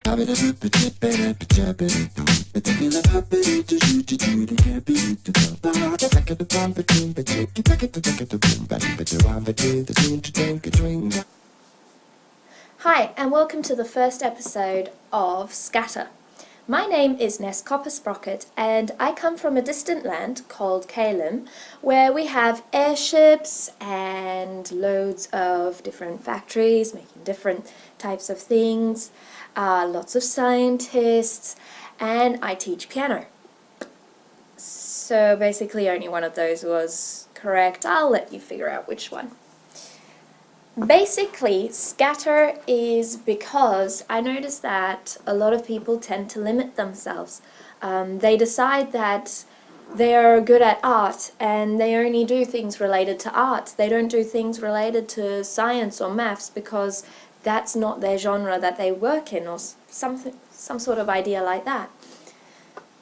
Hi, and welcome to the first episode of Scatter. My name is Nes Coppersprocket, and I come from a distant land called Caelum, where we have airships and loads of different factories making different types of things, lots of scientists, and I teach piano. So basically only one of those was correct. I'll let you figure out which one. Basically, scatter is because I notice that a lot of people tend to limit themselves. They decide that they are good at art and they only do things related to art. They don't do things related to science or maths because that's not their genre that they work in, or some sort of idea like that.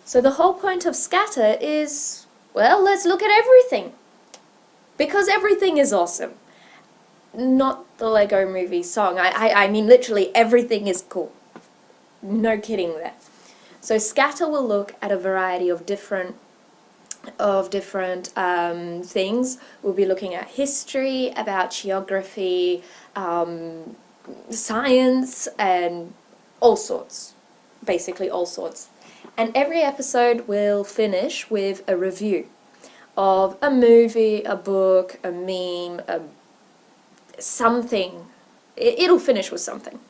So the whole point of scatter is, well, let's look at everything. Because everything is awesome. Not the Lego Movie song. I mean literally everything is cool. No kidding there. So scatter will look at a variety of different things. We'll be looking at history, about geography, science, and all sorts. Basically all sorts. And every episode will finish with a review of a movie, a book, a meme, something. It'll finish with something.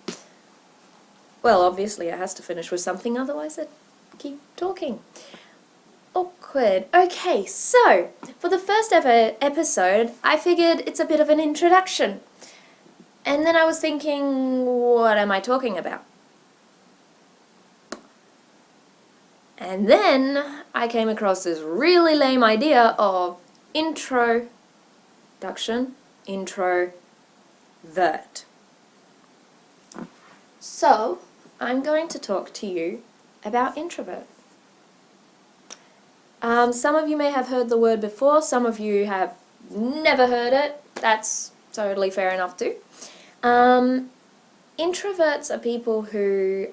Well, obviously it has to finish with something, otherwise I'd keep talking. Awkward. Okay, so for the first ever episode, I figured it's a bit of an introduction. And then I was thinking, what am I talking about? And then I came across this really lame idea of introduction, intro-vert. So, I'm going to talk to you about introvert. Some of you may have heard the word before, some of you have never heard it. That's totally fair enough too. Introverts are people who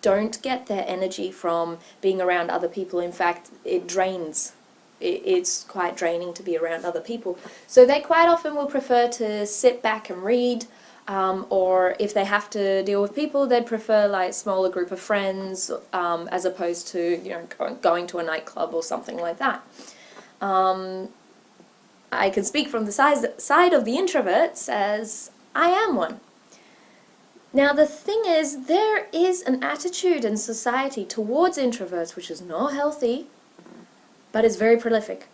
don't get their energy from being around other people. In fact, it drains. It's quite draining to be around other people. So they quite often will prefer to sit back and read, or if they have to deal with people, they'd prefer like a smaller group of friends, as opposed to, you know, going to a nightclub or something like that. I can speak from the side of the introverts, as I am one. Now the thing is, there is an attitude in society towards introverts which is not healthy, but is very prolific.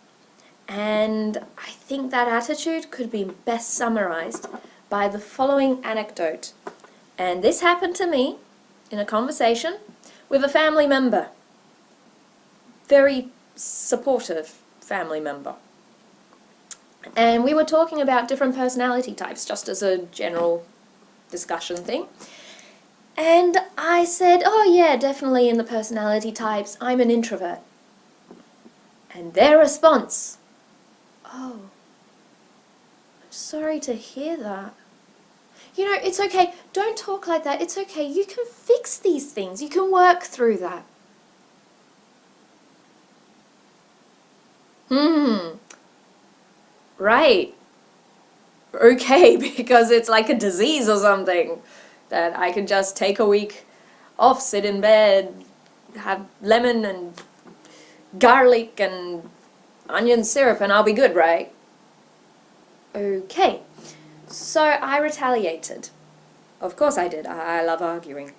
And I think that attitude could be best summarized by the following anecdote. And this happened to me in a conversation with a family member. Very supportive family member. And we were talking about different personality types, just as a general discussion thing. And I said, oh yeah, definitely in the personality types, I'm an introvert. And their response, oh, I'm sorry to hear that. You know, it's okay, don't talk like that, it's okay, you can fix these things, you can work through that. Right. Okay, because it's like a disease or something, that I can just take a week off, sit in bed, have lemon and garlic and onion syrup and I'll be good, right? Okay, so I retaliated. Of course I did, I love arguing.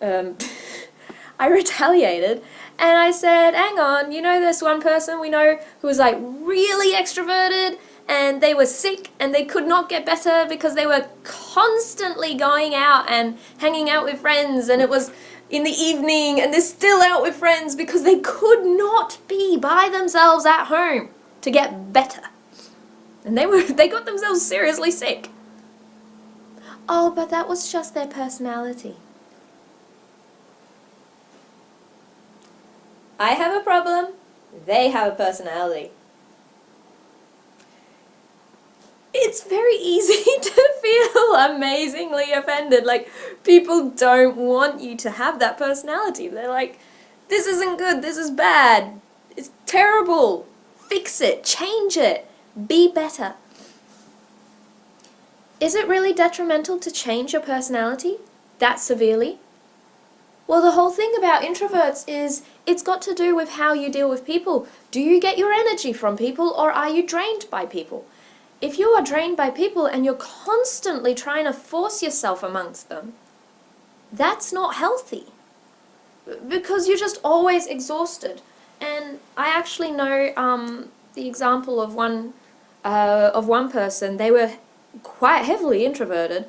I retaliated and I said, hang on, you know this one person we know who was like really extroverted and they were sick and they could not get better because they were constantly going out and hanging out with friends, and it was in the evening and they're still out with friends because they could not be by themselves at home to get better. And they got themselves seriously sick. Oh, but that was just their personality. I have a problem, they have a personality. it's very easy to feel amazingly offended. Like, people don't want you to have that personality. They're like, this isn't good, this is bad, it's terrible, fix it, change it, be better. Is it really detrimental to change your personality that severely? Well, the whole thing about introverts is it's got to do with how you deal with people. Do you get your energy from people, or are you drained by people? If you are drained by people and you're constantly trying to force yourself amongst them, that's not healthy, because you're just always exhausted. And I actually know the example of one person. They were quite heavily introverted,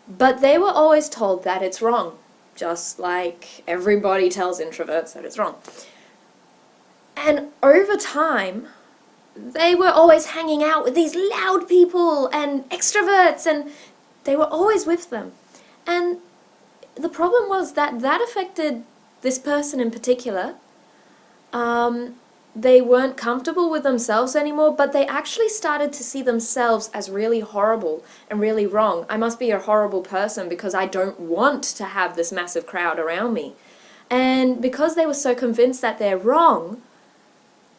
but they were always told that it's wrong, just like everybody tells introverts that it's wrong. And over time, they were always hanging out with these loud people and extroverts, and they were always with them. And the problem was that that affected this person in particular. They weren't comfortable with themselves anymore, but they actually started to see themselves as really horrible and really wrong. I must be a horrible person because I don't want to have this massive crowd around me. And because they were so convinced that they're wrong,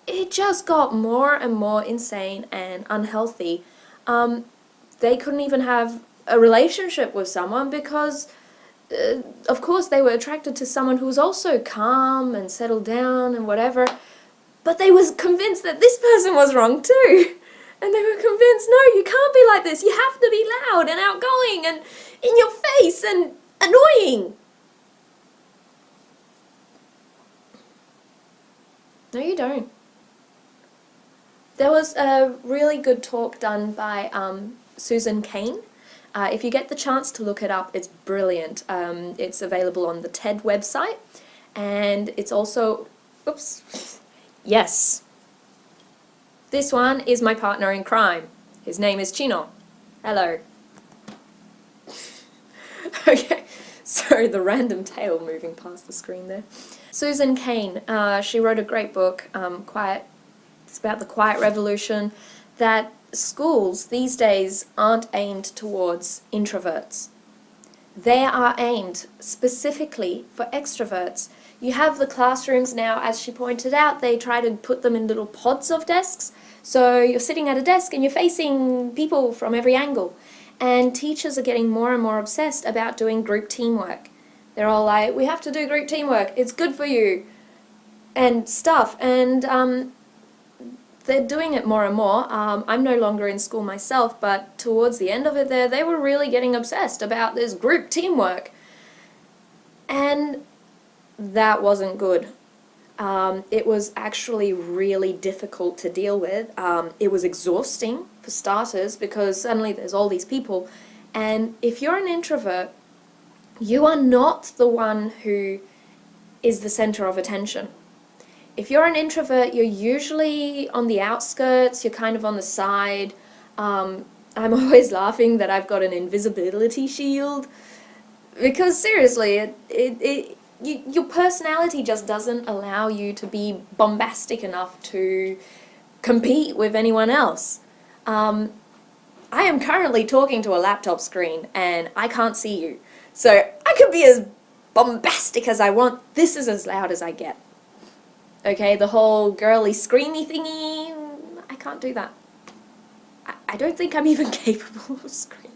it just got more and more insane and unhealthy. They couldn't even have a relationship with someone because, of course, they were attracted to someone who was also calm and settled down and whatever. But they was convinced that this person was wrong too. And they were convinced, no, you can't be like this. You have to be loud and outgoing and in your face and annoying. No, you don't. There was a really good talk done by Susan Cain. If you get the chance to look it up, it's brilliant. It's available on the TED website, and it's also, oops, yes. This one is my partner in crime. His name is Chino. Hello. Okay, sorry, the random tail moving past the screen there. Susan Cain, she wrote a great book, it's about the quiet revolution, that schools these days aren't aimed towards introverts. They are aimed specifically for extroverts. You have the classrooms now, as she pointed out, they try to put them in little pods of desks. So you're sitting at a desk and you're facing people from every angle. And teachers are getting more and more obsessed about doing group teamwork. They're all like, we have to do group teamwork, it's good for you, and stuff. And they're doing it more and more. I'm no longer in school myself, but towards the end of it there, they were really getting obsessed about this group teamwork. And that wasn't good. It was actually really difficult to deal with. It was exhausting, for starters, because suddenly there's all these people. And if you're an introvert, you are not the one who is the center of attention. If you're an introvert, you're usually on the outskirts, you're kind of on the side. I'm always laughing that I've got an invisibility shield, because seriously, your personality just doesn't allow you to be bombastic enough to compete with anyone else. I am currently talking to a laptop screen and I can't see you, so I could be as bombastic as I want. This is as loud as I get. Okay, the whole girly screamy thingy, I can't do that. I don't think I'm even capable of screaming.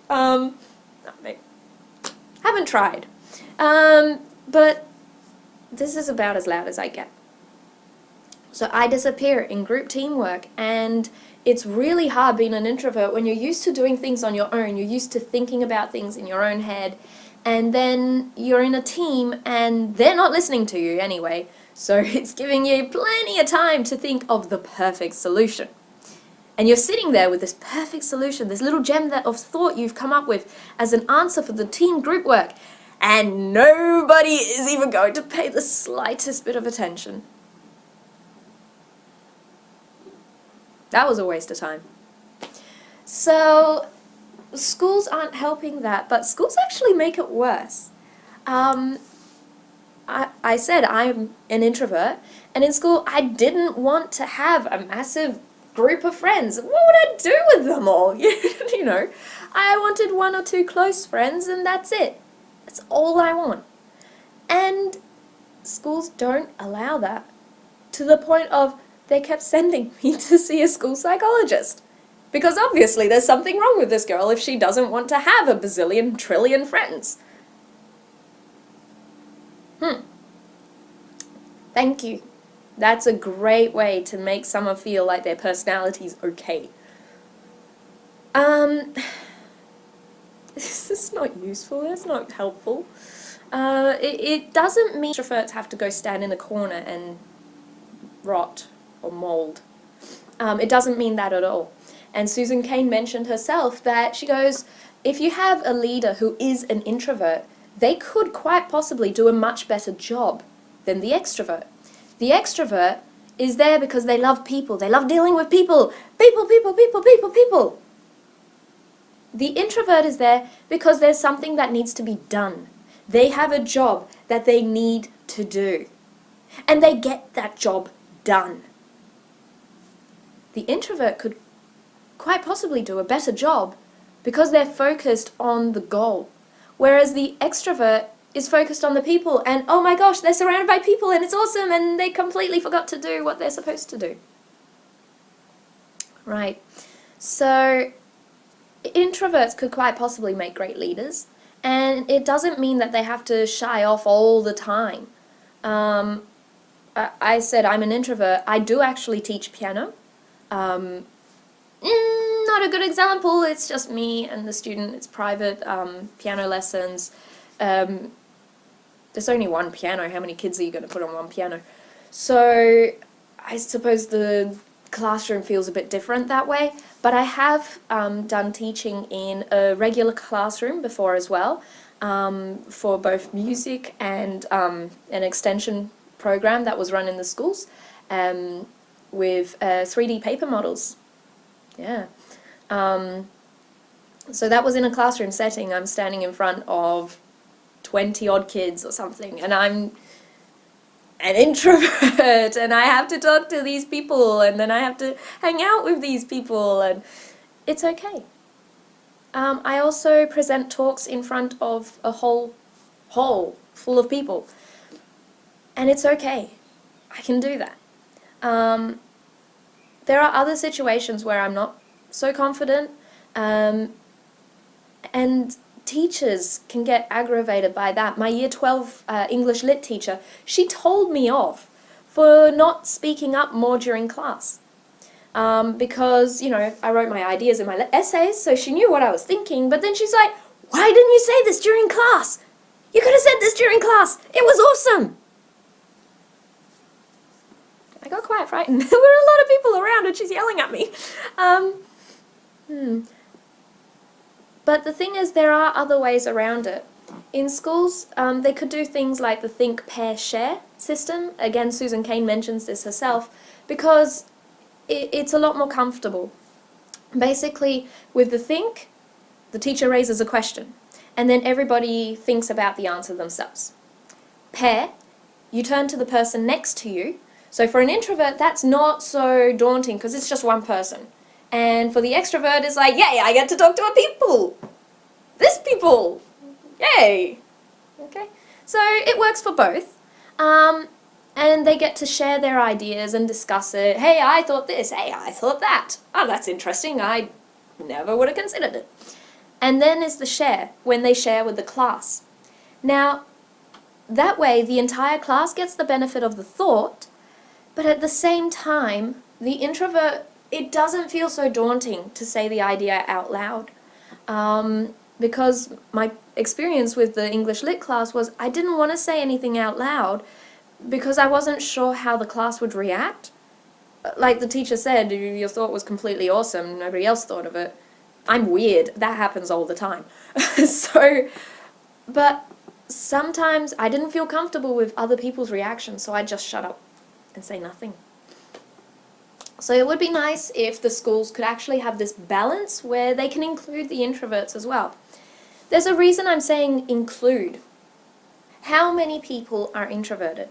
No, maybe. Haven't tried. But this is about as loud as I get. So I disappear in group teamwork, and it's really hard being an introvert when you're used to doing things on your own, you're used to thinking about things in your own head, and then you're in a team and they're not listening to you anyway, so it's giving you plenty of time to think of the perfect solution. And you're sitting there with this perfect solution, this little gem of thought you've come up with as an answer for the team group work, and nobody is even going to pay the slightest bit of attention. That was a waste of time. So schools aren't helping that, but schools actually make it worse. I said I'm an introvert, and in school I didn't want to have a massive group of friends. What would I do with them all? You know, I wanted 1 or 2 close friends and that's it. That's all I want. And schools don't allow that, to the point of they kept sending me to see a school psychologist. Because obviously there's something wrong with this girl if she doesn't want to have a bazillion trillion friends. Thank you. That's a great way to make someone feel like their personality's okay. This is not useful, it's not helpful. It doesn't mean introverts have to go stand in a corner and rot or mold. It doesn't mean that at all. And Susan Cain mentioned herself that she goes, if you have a leader who is an introvert, they could quite possibly do a much better job than the extrovert. The extrovert is there because they love people. They love dealing with people. People, people, people, people, people. The introvert is there because there's something that needs to be done. They have a job that they need to do. And they get that job done. The introvert could quite possibly do a better job because they're focused on the goal. Whereas the extrovert is focused on the people and, oh my gosh, they're surrounded by people and it's awesome and they completely forgot to do what they're supposed to do. Right. So introverts could quite possibly make great leaders, and it doesn't mean that they have to shy off all the time. I said I'm an introvert. I do actually teach piano. Not a good example, it's just me and the student, it's private piano lessons. There's only one piano, how many kids are you going to put on one piano? So I suppose the classroom feels a bit different that way, but I have done teaching in a regular classroom before as well, for both music and an extension program that was run in the schools with 3D paper models. Yeah. So that was in a classroom setting. I'm standing in front of 20 odd kids or something, and I'm an introvert and I have to talk to these people and then I have to hang out with these people, and it's okay. I also present talks in front of a whole hall full of people, and it's okay. I can do that. There are other situations where I'm not so confident, and teachers can get aggravated by that. My Year 12 English Lit teacher, she told me off for not speaking up more during class. Because, you know, I wrote my ideas in my essays, so she knew what I was thinking, but then she's like, why didn't you say this during class? You could have said this during class. It was awesome. I got quite frightened. There were a lot of people around and she's yelling at me. But the thing is, there are other ways around it. In schools, they could do things like the think, pair, share system. Again, Susan Cain mentions this herself, because it's a lot more comfortable. Basically, with the think, the teacher raises a question, and then everybody thinks about the answer themselves. Pair, you turn to the person next to you. So for an introvert, that's not so daunting because it's just one person. And for the extrovert, it's like, yay, I get to talk to a people. This people. Yay. Okay. So it works for both. And they get to share their ideas and discuss it. Hey, I thought this. Hey, I thought that. Oh, that's interesting. I never would have considered it. And then is the share, when they share with the class. Now, that way the entire class gets the benefit of the thought, but at the same time, the introvert, it doesn't feel so daunting to say the idea out loud. Because my experience with the English Lit class was I didn't want to say anything out loud because I wasn't sure how the class would react. Like the teacher said, your thought was completely awesome, nobody else thought of it. I'm weird, that happens all the time. But sometimes I didn't feel comfortable with other people's reactions, so I just shut up and say nothing. So it would be nice if the schools could actually have this balance where they can include the introverts as well. There's a reason I'm saying include. How many people are introverted?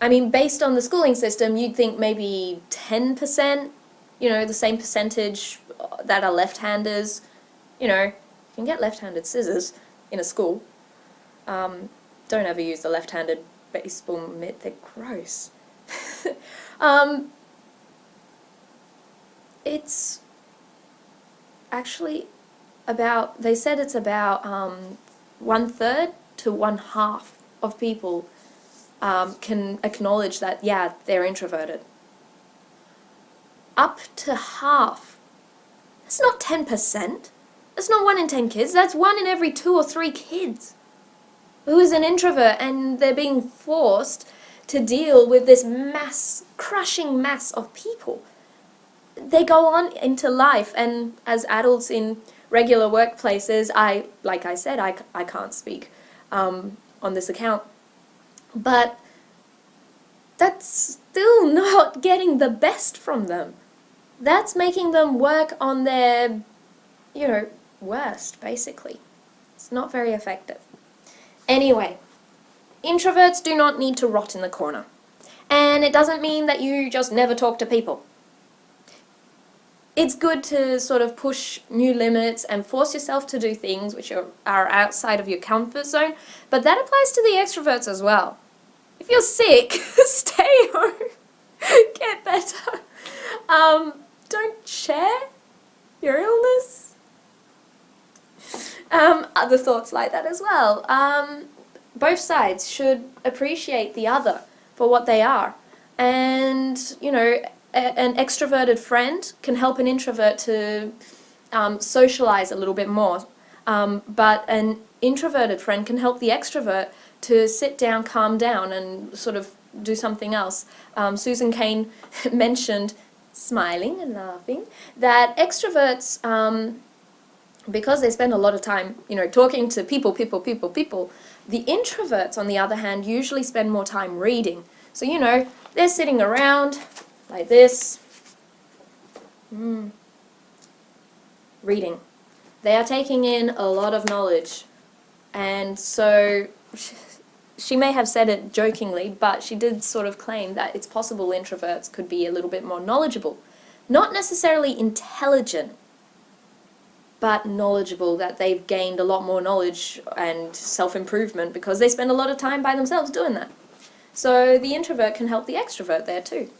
I mean, based on the schooling system, you'd think maybe 10%, you know, the same percentage that are left-handers. You know, you can get left-handed scissors in a school. Don't ever use the left-handed baseball mitt, they're gross. It's actually about, they said it's about 1/3 to 1/2 of people can acknowledge that, yeah, they're introverted. Up to half. That's not 10%. That's not 1 in 10 kids. That's 1 in every 2 or 3 kids who is an introvert, and they're being forced to deal with this crushing mass of people. They go on into life, and as adults in regular workplaces, like I said, I can't speak on this account, but that's still not getting the best from them. That's making them work on their, you know, worst, basically. It's not very effective. Anyway, introverts do not need to rot in the corner. And it doesn't mean that you just never talk to people. It's good to sort of push new limits and force yourself to do things which are outside of your comfort zone, but that applies to the extroverts as well. If you're sick, stay home. Get better. Don't share your illness. Other thoughts like that as well. Both sides should appreciate the other for what they are. And, you know, an extroverted friend can help an introvert to socialize a little bit more. But an introverted friend can help the extrovert to sit down, calm down, and sort of do something else. Susan Cain mentioned, smiling and laughing, that extroverts, because they spend a lot of time, you know, talking to people, the introverts, on the other hand, usually spend more time reading. So, you know, they're sitting around like this, reading. They are taking in a lot of knowledge. And so she may have said it jokingly, but she did sort of claim that it's possible introverts could be a little bit more knowledgeable. Not necessarily intelligent, but knowledgeable, that they've gained a lot more knowledge and self-improvement because they spend a lot of time by themselves doing that. So the introvert can help the extrovert there too.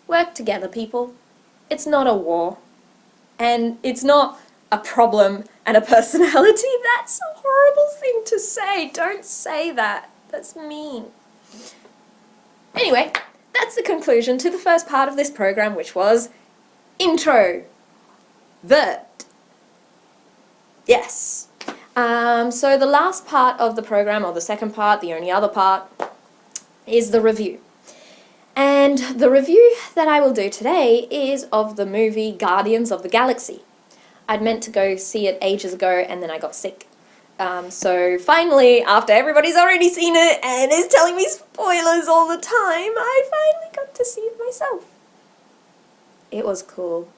Work together, people. It's not a war. And it's not a problem and a personality. That's a horrible thing to say. Don't say that. That's mean. Anyway, that's the conclusion to the first part of this program, which was Intro-vert. Yes. So the last part of the program, or the second part, the only other part, is the review. And the review that I will do today is of the movie Guardians of the Galaxy. I'd meant to go see it ages ago, and then I got sick. So finally, after everybody's already seen it and is telling me spoilers all the time, I finally got to see it myself. It was cool.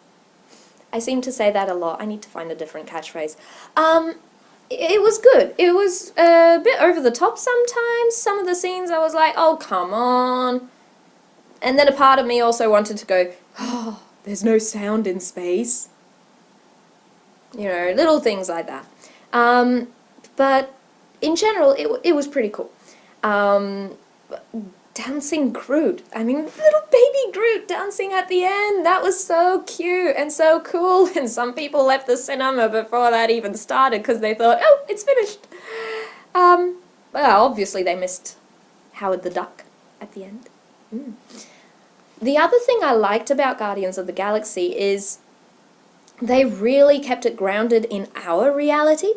I seem to say that a lot. I need to find a different catchphrase. It was good. It was a bit over the top sometimes. Some of the scenes I was like, oh, come on. And then a part of me also wanted to go, oh, there's no sound in space. You know, little things like that. But in general, it was pretty cool. Dancing Groot. I mean, little baby Groot dancing at the end. That was so cute and so cool. And some people left the cinema before that even started because they thought, oh, it's finished. Well, obviously they missed Howard the Duck at the end. The other thing I liked about Guardians of the Galaxy is they really kept it grounded in our reality,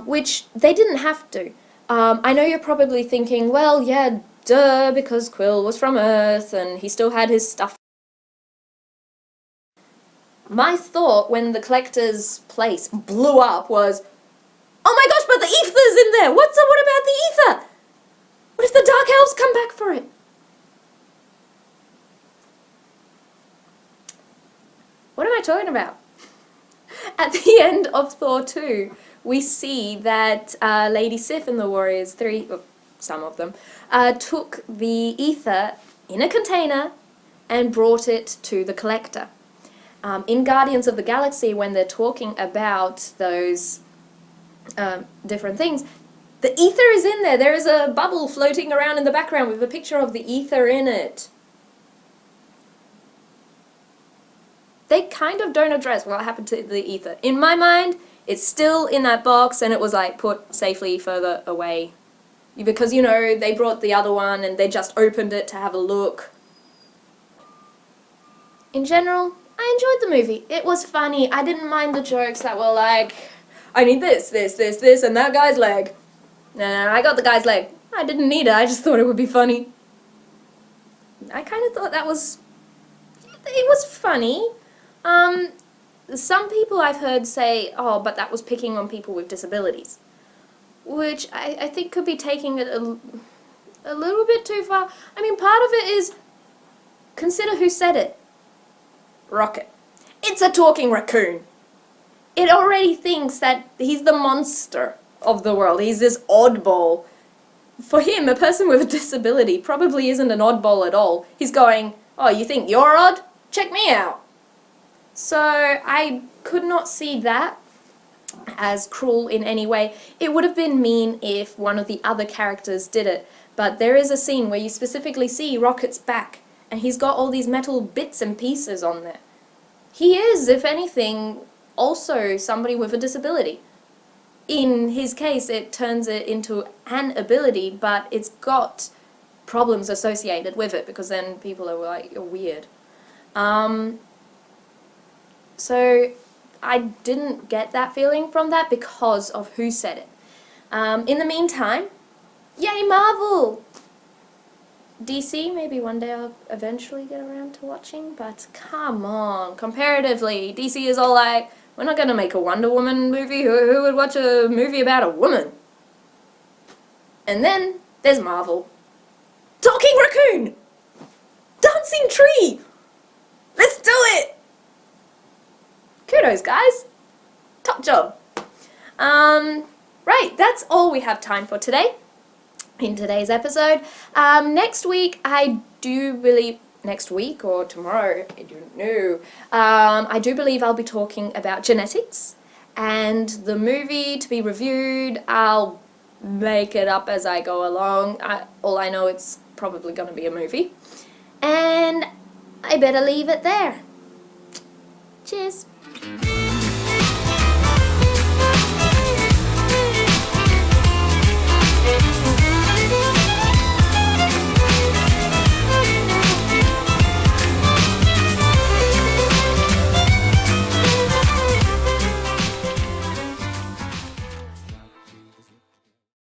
which they didn't have to. I know you're probably thinking, well, yeah, duh, because Quill was from Earth and he still had his stuff. My thought when the collector's place blew up was, oh my gosh, but the ether's in there! What about the ether? What if the Dark Elves come back for it? What am I talking about? At the end of Thor 2, we see that Lady Sif and the Warriors 3, some of them, took the ether in a container and brought it to the collector. In Guardians of the Galaxy, when they're talking about those different things, the ether is in there. There is a bubble floating around in the background with a picture of the ether in it. They kind of don't address what happened to the ether. In my mind, it's still in that box and it was like put safely further away. Because, you know, they brought the other one and they just opened it to have a look. In general, I enjoyed the movie. It was funny. I didn't mind the jokes that were like, I need this, and that guy's leg. Nah, I got the guy's leg. I didn't need it, I just thought it would be funny. I kind of thought it was funny. Some people I've heard say, oh, but that was picking on people with disabilities. Which I think could be taking it a little bit too far. I mean, part of it is, consider who said it. Rocket. It's a talking raccoon. It already thinks that he's the monster of the world. He's this oddball. For him, a person with a disability probably isn't an oddball at all. He's going, oh, you think you're odd? Check me out. So I could not see that as cruel in any way. It would have been mean if one of the other characters did it, but there is a scene where you specifically see Rocket's back, and he's got all these metal bits and pieces on there. He is, if anything, also somebody with a disability. In his case, it turns it into an ability, but it's got problems associated with it, because then people are like, you're weird. So I didn't get that feeling from that because of who said it. In the meantime, yay Marvel! DC, maybe one day I'll eventually get around to watching, but come on, comparatively, DC is all like, we're not going to make a Wonder Woman movie, who would watch a movie about a woman? And then there's Marvel. Talking raccoon! Dancing tree! Let's do it! Kudos, guys. Top job. Right, that's all we have time for today, in today's episode. Next week, I do believe, next week or tomorrow, I don't know, I do believe I'll be talking about genetics, and the movie to be reviewed, I'll make it up as I go along. All I know, it's probably going to be a movie. And I better leave it there. Cheers.